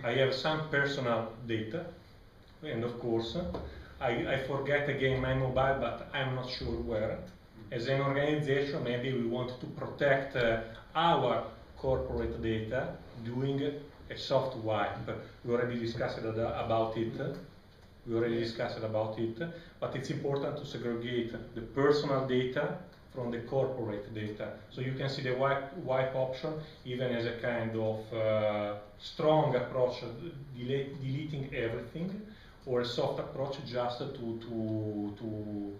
I have some personal data, and of course, I forget again my mobile, but I'm not sure where. As an organization, maybe we want to protect our corporate data doing a soft wipe. We already discussed about it. But it's important to segregate the personal data from the corporate data. So you can see the wipe option even as a kind of strong approach, deleting everything, or a soft approach just to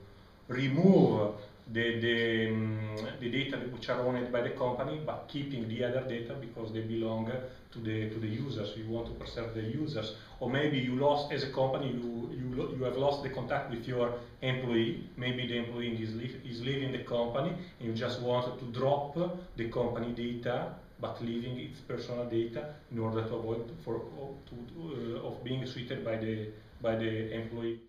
remove the data which are owned by the company, but keeping the other data because they belong to the users. You want to preserve the users, or maybe you lost as a company. You have lost the contact with your employee. Maybe the employee is leaving the company, and you just want to drop the company data, but leaving its personal data in order to avoid of being treated by the employee.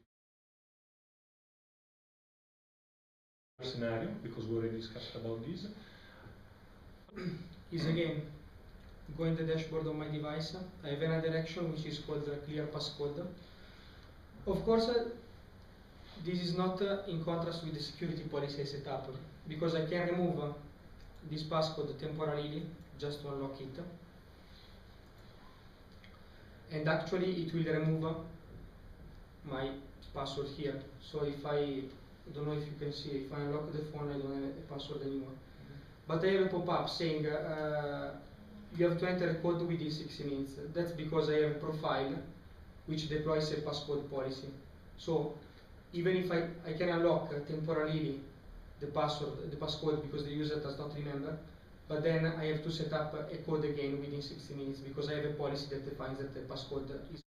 Scenario, because we already discussed about this, is again going to the dashboard on my device. I have another action which is called clear passcode. Of course, this is not in contrast with the security policy I set up, because I can remove this passcode temporarily just to unlock it, and actually it will remove my password here. So if I don't know if you can see, if I unlock the phone, I don't have a password anymore. But I have a pop-up saying you have to enter a code within 60 minutes. That's because I have a profile which deploys a passcode policy. So even if I can unlock temporarily the passcode because the user does not remember, but then I have to set up a code again within 60 minutes because I have a policy that defines that the passcode is